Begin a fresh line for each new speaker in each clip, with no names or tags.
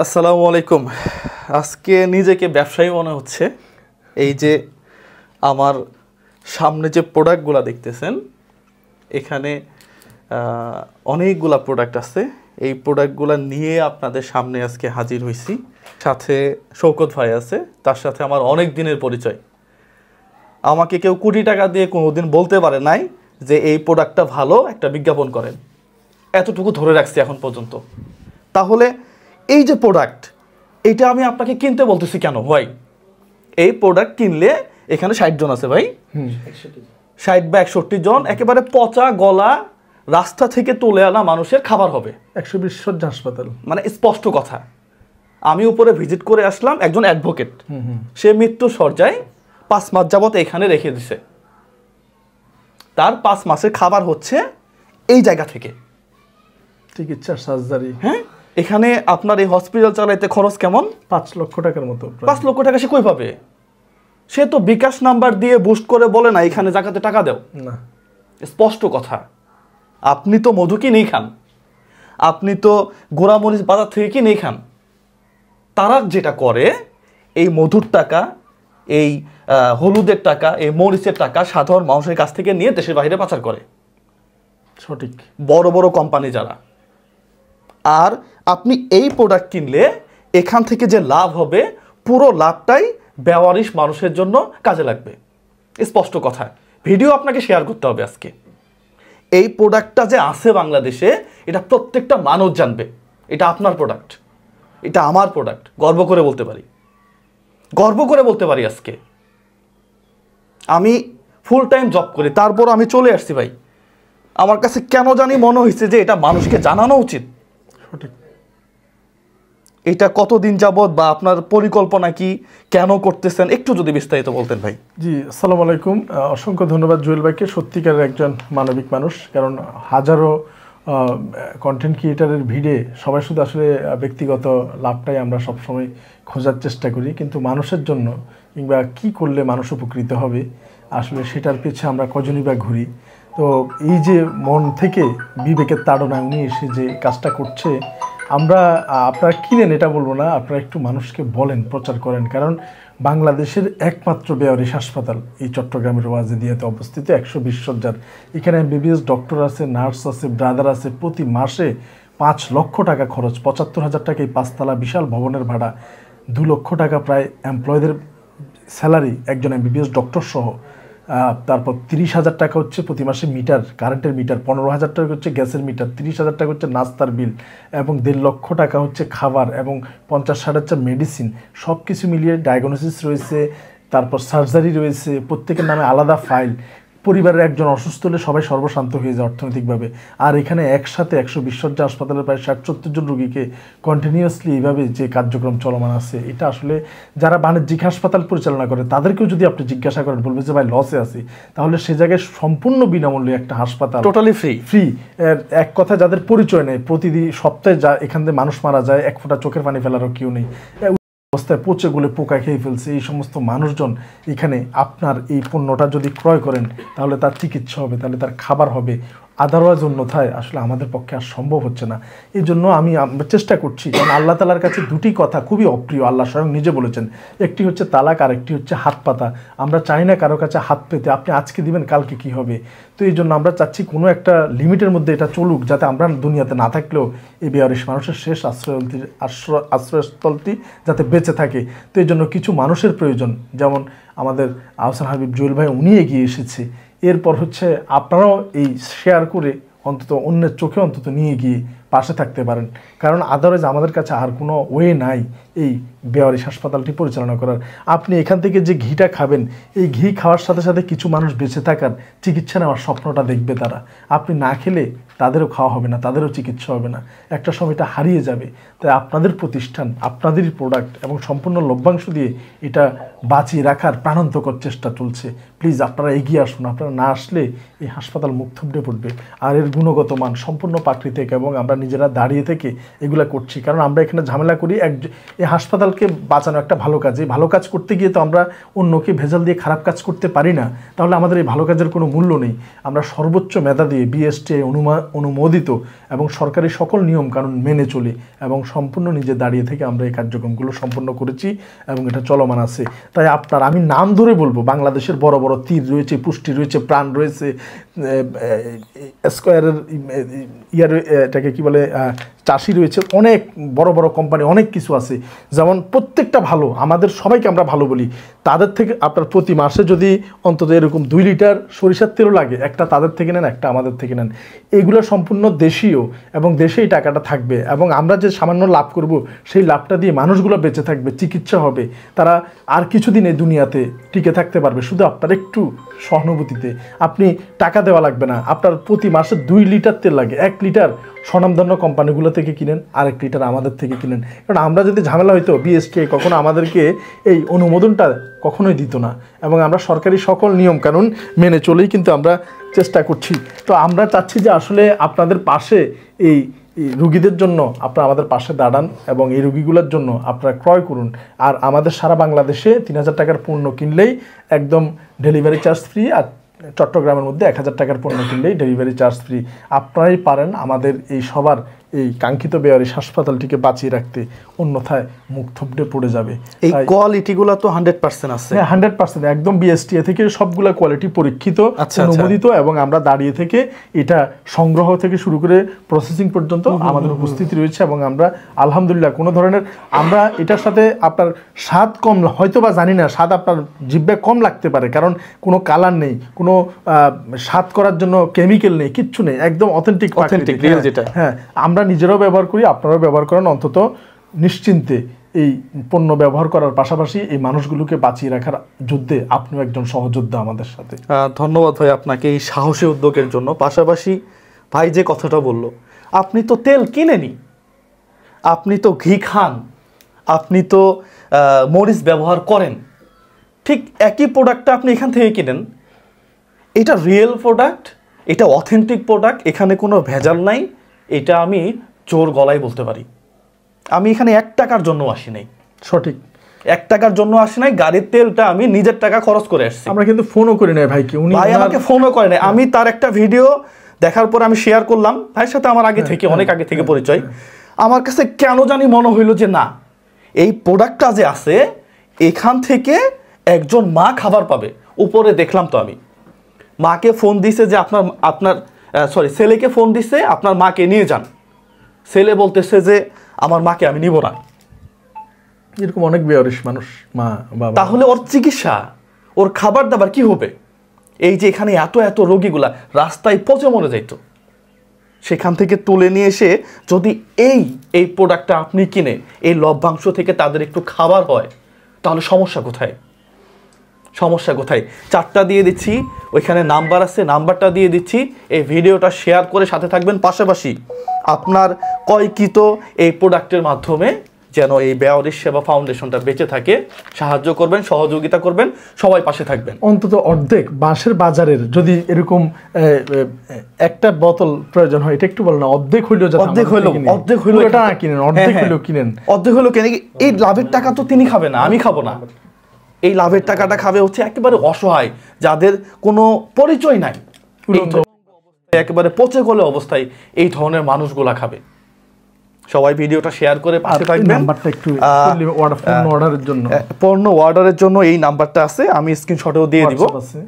আসসালামু আলাইকুম। আজকে নিজেকে ব্যবসায়ী মনে হচ্ছে। এই যে আমার সামনে যে প্রোডাক্টগুলো দেখতেছেন, এখানে অনেকগুলা প্রোডাক্ট আছে। এই প্রোডাক্টগুলো নিয়ে আপনাদের সামনে আজকে হাজির হয়েছি। সাথে শৌকত ভাই আছে, তার সাথে আমার অনেক দিনের পরিচয়। আমাকে কেউ কোটি টাকা দিয়ে কোনোদিন বলতে পারে নাই যে এই প্রোডাক্টটা ভালো, একটা বিজ্ঞাপন করেন। এতটুকু ধরে রাখছি এখন পর্যন্ত। তাহলে এই যে প্রোডাক্ট, এইটা আমি আপনাকে কিনতে বলতেছি কেন ভাই? এই প্রোডাক্ট কিনলে এখানে 60 জন আছে ভাই, 60 বা 61 জন একেবারে পচা গলা রাস্তা থেকে তুলে আনা মানুষের খাবার হবে।
120 শয্যা হাসপাতাল,
মানে স্পষ্ট কথা। আমি উপরে ভিজিট করে আসলাম, একজন অ্যাডভোকেট, সে মৃত্যু সজ্জায় 5 মাস যাবত এখানে রেখে দিছে। তার 5 মাসের খাবার হচ্ছে এই জায়গা থেকে।
চিকিৎসা, সার্জারি।
হ্যাঁ, এখানে আপনার এই হসপিটাল চালাইতে খরচ কেমন?
5 লক্ষ টাকার মতো।
5 লক্ষ টাকা সে কই পাবে? সে তো বিকাশ নাম্বার দিয়ে বুস্ট করে বলে না এখানে জাকাতে টাকা দাও।
না,
স্পষ্ট কথা। আপনি তো মধু কিনেই খান, আপনি তো গোড়ামরিচ বাজার থেকে কিনেই খান। তারা যেটা করে, এই মধুর টাকা, এই হলুদের টাকা, এই মরিচের টাকা সাধারণ মানুষের কাছ থেকে নিয়ে দেশের বাইরে পাচার করে।
সঠিক।
বড় বড় কোম্পানি যারা। আর আপনি এই প্রোডাক্ট কিনলে এখান থেকে যে লাভ হবে, পুরো লাভটাই বেওয়ারিশ মানুষের জন্য কাজে লাগবে। স্পষ্ট কথা। ভিডিও আপনাকে শেয়ার করতে হবে আজকে। এই প্রোডাক্টটা যে আছে বাংলাদেশে, এটা প্রত্যেকটা মানুষ জানবে। এটা আপনার প্রোডাক্ট, এটা আমার প্রোডাক্ট। গর্ব করে বলতে পারি, গর্ব করে বলতে পারি। আজকে আমি ফুল টাইম জব করি, তারপর আমি চলে আসছি ভাই। আমার কাছে কেন জানি মনে হয়েছে যে এটা মানুষকে জানানো উচিত।
সঠিক।
এটা কতদিন যাবত বা আপনার পরিকল্পনা কি, কেন করতেছেন, একটু যদি বিস্তারিত বলতেন ভাই।
জি, আসসালামু আলাইকুম। অসংখ্য ধন্যবাদ জুয়েল ভাইকে। সত্যিকারের একজন মানবিক মানুষ। কারণ হাজারো কন্টেন্ট ক্রিয়েটারের ভিড়ে সবাই শুধু আসলে ব্যক্তিগত লাভটাই আমরা সবসময় খোঁজার চেষ্টা করি, কিন্তু মানুষের জন্য কিংবা কি করলে মানুষ উপকৃত হবে আসলে সেটার পিছে আমরা কজনই বা ঘুরি। তো এই যে মন থেকে বিবেকের তাড়নায় উনি এসে যে কাজটা করছে, আপনারা কিনেন এটা বলবো না, আপনারা একটু মানুষকে বলেন, প্রচার করেন। কারণ বাংলাদেশের একমাত্র বেওয়ারিশ হাসপাতাল এই চট্টগ্রামের ওয়াজিদিয়াতে অবস্থিত, 120 শয্যার। এখানে এমবিবিএস ডক্টর আছে, নার্স আছে, ব্রাদার আছে। প্রতি মাসে 5 লক্ষ টাকা খরচ, 75,000 টাকা এই 5 তলা বিশাল ভবনের ভাড়া, 2 লক্ষ টাকা প্রায় এমপ্লয়ীদের স্যালারি, একজন এমবিবিএস ডক্টর সহ। তারপর 30,000 টাকা হচ্ছে প্রতি মাসে মিটার, কারেন্টের মিটার, 15,000 টাকা হচ্ছে গ্যাসের মিটার, 30,000 টাকা হচ্ছে নাস্তার বিল, এবং 1.5 লক্ষ টাকা হচ্ছে খাবার, এবং 50-60 হচ্ছে মেডিসিন। সব কিছু মিলিয়ে ডায়াগনোসিস রয়েছে, তারপর সার্জারি রয়েছে, প্রত্যেকের নামে আলাদা ফাইল। পরিবারের একজন অসুস্থ হলে সবাই সর্বশান্ত হয়ে যায় অর্থনৈতিকভাবে। আর এখানে একসাথে 120 শয্যা হাসপাতালের প্রায় 60-70 জন রোগীকে কন্টিনিউয়াসলি এইভাবে যে কার্যক্রম চলমান আছে, এটা আসলে যারা বাণিজ্যিক হাসপাতাল পরিচালনা করে তাদেরকেও যদি আপনি জিজ্ঞাসা করেন, বলবে যে ভাই লসে আছি, তাহলে সে জায়গায় সম্পূর্ণ বিনামূল্যে একটা হাসপাতাল,
টোটালি ফ্রি।
ফ্রি। এক কথা, যাদের পরিচয় নেই, প্রতিদিন সপ্তাহে এখান থেকে মানুষ মারা যায়, এক ফোঁটা চোখের পানি ফেলারও কেউ নেই, অবস্থায় পচে গলে পোকা খেয়ে ফেলছে, এই সমস্ত মানুষজন এখানে আপনার এই পণ্যটা যদি ক্রয় করেন, তাহলে তার চিকিৎসা হবে, তাহলে তার খাবার হবে। আদারওয়াইজ অন্যথায় আসলে আমাদের পক্ষে আর সম্ভব হচ্ছে না। এই জন্য আমরা চেষ্টা করছি, কারণ আল্লাহ তালার কাছে দুটি কথা খুবই অপ্রিয়, আল্লাহ স্বয়ং নিজে বলেছেন। একটি হচ্ছে তালাক, আর একটি হচ্ছে হাত পাতা। আমরা চাই না কারো কাছে হাত পেতে, আপনি আজকে দিবেন কালকে কি হবে। তো এই জন্য আমরা চাচ্ছি কোনো একটা লিমিটের মধ্যে এটা চলুক, যাতে আমরা দুনিয়াতে না থাকলেও এই বেওয়ারিশ মানুষের শেষ আশ্রয়স্থলটি যাতে বেঁচে থাকে। তো এই জন্য কিছু মানুষের প্রয়োজন, যেমন আমাদের আহসান হাবিব জুয়েল ভাই, উনি এগিয়ে এসেছে। এরপর হচ্ছে আপনারাও এই শেয়ার করে অন্তত অন্যের চোখে অন্তত নিয়ে গিয়ে পাশে থাকতে পারেন। কারণ আদারওয়াইজ আমাদের কাছে আর কোনো ওয়ে নাই এই বেওয়ারিশ হাসপাতালটি পরিচালনা করার। আপনি এখান থেকে যে ঘিটা খাবেন, এই ঘি খাওয়ার সাথে সাথে কিছু মানুষ বেঁচে থাকার, চিকিৎসা নেওয়ার স্বপ্নটা দেখবে তারা। আপনি না খেলে তাদেরও খাওয়া হবে না, তাদেরও চিকিৎসা হবে না, একটা সময় এটা হারিয়ে যাবে। তাই আপনাদের প্রতিষ্ঠান, আপনাদেরই প্রোডাক্ট এবং সম্পূর্ণ লভ্যাংশ দিয়ে এটা বাঁচিয়ে রাখার প্রাণান্তকর চেষ্টা চলছে। প্লিজ আপনারা এগিয়ে আসুন। আপনারা না আসলে এই হাসপাতাল মুখ থুবড়ে পড়বে। আর এর গুণগত মান সম্পূর্ণ প্রাকৃতিক, এবং আমরা নিজেরা দাঁড়িয়ে থেকে এগুলা করছি, কারণ আমরা এখানে ঝামেলা করি। এই হাসপাতালকে বাঁচানো একটা ভালো কাজ, এই ভালো কাজ করতে গিয়ে তো আমরা অন্যকে ভেজাল দিয়ে খারাপ কাজ করতে পারি না, তাহলে আমাদের এই ভালো কাজের কোনো মূল্য নেই। আমরা সর্বোচ্চ মেধা দিয়ে বিএসটিআই অনুমোদিত এবং সরকারি সকল নিয়ম কানুন মেনে চলি এবং সম্পূর্ণ নিজে দাঁড়িয়ে থেকে আমরা এই কার্যক্রমগুলো সম্পন্ন করেছি এবং এটা চলমান আছে। তাই আমি নাম ধরে বলবো, বাংলাদেশের বড় বড় তীর রয়েছে, পুষ্টি রয়েছে, প্রাণ রয়েছে, স্কয়ারের এটাকে কি বলে চাষি রয়েছে, অনেক বড় বড় কোম্পানি, অনেক কিছু আছে, যেমন প্রত্যেকটা ভালো, আমাদের সবাইকে আমরা ভালো বলি। তাদের থেকে আপনার প্রতি মাসে যদি অন্তত এরকম 2 লিটার সরিষার তেলও লাগে, একটা তাদের থেকে নেন, একটা আমাদের থেকে নেন। এগুলো সম্পূর্ণ দেশীয় এবং দেশেই টাকাটা থাকবে এবং আমরা যে সামান্য লাভ করব সেই লাভটা দিয়ে মানুষগুলো বেঁচে থাকবে, চিকিৎসা হবে, তারা আর কিছুদিন এই দুনিয়াতে টিকে থাকতে পারবে। শুধু আপনার একটু সহানুভূতিতে, আপনি টাকা দেওয়া লাগবে না, আপনার প্রতি মাসে 2 লিটার তেল লাগে, 1 লিটার স্বনামধন্য কোম্পানিগুলো থেকে কিনেন, আর 1 লিটার আমাদের থেকে কিনেন। কারণ আমরা যদি ঝামেলা হইতো, বিএসটিআই কখনো আমাদেরকে এই অনুমোদনটা কখনোই দিত না এবং আমরা সরকারি সকল নিয়ম কানুন মেনে চলেই কিন্তু আমরা চেষ্টা করছি। তো আমরা চাচ্ছি যে আসলে আপনাদের পাশে এই রুগীদের জন্য আপনারা আমাদের পাশে দাঁড়ান এবং এই রুগীগুলোর জন্য আপনারা ক্রয় করুন। আর আমাদের সারা বাংলাদেশে 3000 টাকার পণ্য কিনলেই একদম ডেলিভারি চার্জ ফ্রি, আর চট্টগ্রামের মধ্যে 1000 টাকার পণ্য কিনলেই ডেলিভারি চার্জ ফ্রি। আপনারাই পারেন আমাদের এই সবার এই কাঙ্ক্ষিত বেয়ারিশ হাসপাতালটিকে বাঁচিয়ে রাখতে, অন্যথায় মুখ থুবড়ে পড়ে যাবে।
এই কোয়ালিটিগুলো তো 100% আছে।
হ্যাঁ, 100% একদম বিএসটিআই থেকে সবগুলা কোয়ালিটি পরীক্ষিত, অনুমোদিত এবং আমরা দাঁড়িয়ে থেকে এটা সংগ্রহ থেকে শুরু করে প্রসেসিং পর্যন্ত আমাদের উপস্থিতি রয়েছে এবং আমরা আলহামদুলিল্লাহ কোনো ধরনের, আমরা এটার সাথে আপনার স্বাদ কম, হয়তো বা জানি না, স্বাদ আপনার জিহ্বায় কম লাগতে পারে, কারণ কোনো কালার নেই, কোনো স্বাদ করার জন্য কেমিক্যাল নেই, কিচ্ছু নেই, একদম অথেন্টিক রিয়েল যেটা। হ্যাঁ, আমরা নিজেরাও ব্যবহার করি, আপনারাও ব্যবহার করেন, অন্তত নিশ্চিন্তে এই পণ্য ব্যবহার করার পাশাপাশি এই মানুষগুলোকে বাঁচিয়ে রাখার যুদ্ধে আপনিও একজন সহযোদ্ধা আমাদের সাথে।
ধন্যবাদ ভাই আপনাকে এই সাহসী উদ্যোগের জন্য। পাশাপাশি ভাই যে কথাটা বললো, আপনি তো তেল কিনেনি, আপনি তো ঘি খান, আপনি তো মরিচ ব্যবহার করেন, ঠিক একই প্রোডাক্টটা আপনি এখান থেকে কিনেন। এটা রিয়েল প্রোডাক্ট, এটা অথেন্টিক প্রোডাক্ট, এখানে কোনো ভেজাল নাই, এটা আমি জোর গলায় বলতে পারি। আমি এখানে 1 টাকার জন্য আসি নাই,
সঠিক
1 টাকার জন্য আসি নাই, গাড়ির তেলটা আমি নিজের টাকা খরচ করে আসছি।
আমরা কিন্তু ফোনও করি নাই ভাইকে, উনি
ভাই আমাকে ফোনও করে নাই। আমি তার একটা ভিডিও দেখার পর আমি শেয়ার করলাম, ভাইয়ের সাথে আমার আগে থেকে অনেক আগে থেকে পরিচয়। আমার কাছে কেন জানি মনে হইলো যে না, এই প্রোডাক্টটা যে আছে এখান থেকে একজন মা খাবার পাবে। উপরে দেখলাম তো আমি, মাকে ফোন দিছে যে ছেলেকে ফোন দিছে আপনার মাকে নিয়ে যান। ছেলে বলতেছে যে আমার মাকে আমি নিব না।
এরকম অনেক বেয়ারিশ মানুষ, মা বাবা।
তাহলে ওর চিকিৎসা, ওর খাবার দাবার কি হবে? এই যে এখানে এত এত রোগীগুলা রাস্তায় পচে মরে যাইতো, সেখান থেকে তুলে নিয়ে এসে যদি এই প্রোডাক্টটা আপনি কিনে এই লভ্যাংশ থেকে তাদের একটু খাবার হয়, তাহলে সমস্যা কোথায়? সমস্যা কোথায়? 4টা দিয়ে দিচ্ছি, ওইখানে নাম্বার আছে, নাম্বারটা দিয়ে দিচ্ছি। এই ভিডিওটা শেয়ার করে সাথে থাকবেন। পাশাপাশি আপনার ক্রয়কৃত এই প্রোডাক্টের মাধ্যমে যেন এই বেয়ারিশ সেবা ফাউন্ডেশনটা বেঁচে থাকে, সাহায্য করবেন, সহযোগিতা করবেন, সবাই পাশে থাকবেন।
অন্তত অর্ধেক বাঁশের বাজারের যদি এরকম একটা বোতল প্রয়োজন হয়, এটা একটু বলেন না, অর্ধেক হইলেও এটা না কিনেন, অর্ধেক হইলেও কিনেন,
অর্ধেক হইলেও কিনে। এই লাভের টাকা তো তিনি খাবে না, আমি খাবো না। এই লাভের টাকাটা খাবে হচ্ছে একেবারে অসহায়, যাদের কোনো পরিচয় নাই, একেবারে পচে গলে অবস্থায় এই ধরনের মানুষগুলা খাবে। সবাই ভিডিওটা শেয়ার করে পাশে থাকবেন।
নাম্বারটা একটু অর্ডারের জন্য,
পণ্য অর্ডারের জন্য এই নাম্বারটা আছে, আমি স্ক্রিনশটেও দিয়ে দিব।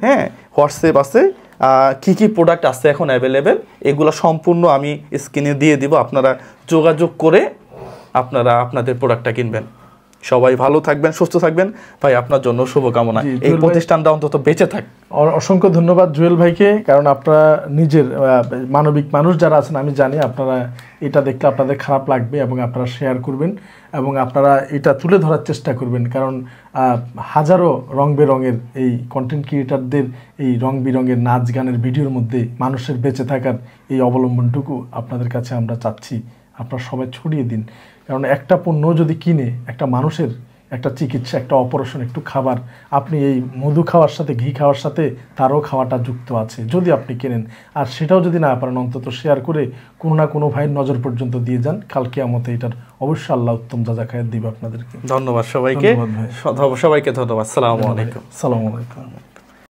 হ্যাঁ, হোয়াটসঅ্যাপ আছে, কি কি প্রোডাক্ট আছে এখন অ্যাভেলেবেল, এগুলো সম্পূর্ণ আমি স্ক্রিনে দিয়ে দিব। আপনারা যোগাযোগ করে আপনারা আপনাদের প্রোডাক্টটা কিনবেন। সবাই ভালো থাকবেন, সুস্থ থাকবেন। ভাই আপনার জন্য শুভকামনা, এই প্রতিষ্ঠানটা অন্তত বেঁচে থাক।
অসংখ্য ধন্যবাদ জুয়েল ভাইকে, কারণ আপনারা নিজের মানবিক মানুষ যারা আছেন, আমি জানি আপনারা এটা দেখলে আপনাদের খারাপ লাগবে এবং আপনারা শেয়ার করবেন এবং আপনারা এটা তুলে ধরার চেষ্টা করবেন, কারণ হাজারো রং বেরঙের এই কন্টেন্ট ক্রিয়েটারদের এই রং বেরঙের নাচ গানের ভিডিওর মধ্যে মানুষের বেঁচে থাকার এই অবলম্বনটুকু আপনাদের কাছে আমরা চাচ্ছি আপনারা সবাই ছড়িয়ে দিন। কারণ একটা পণ্য যদি কিনে একটা মানুষের একটা চিকিৎসা, একটা অপারেশন, একটু খাবার, আপনি এই মধু খাওয়ার সাথে ঘি খাওয়ার সাথে তারও খাওয়াটা যুক্ত আছে যদি আপনি কেনেন। আর সেটাও যদি না পারেন অন্তত শেয়ার করে কোনো না কোনো ভাইয়ের নজর পর্যন্ত দিয়ে যান, কাল কিয়ামতে এটার অবশ্যই আল্লাহ উত্তম যা খায়াত দিবে আপনাদেরকে।
ধন্যবাদ সবাইকে, সবাইকে ধন্যবাদ। আসসালামু আলাইকুম।
আসসালামু আলাইকুম।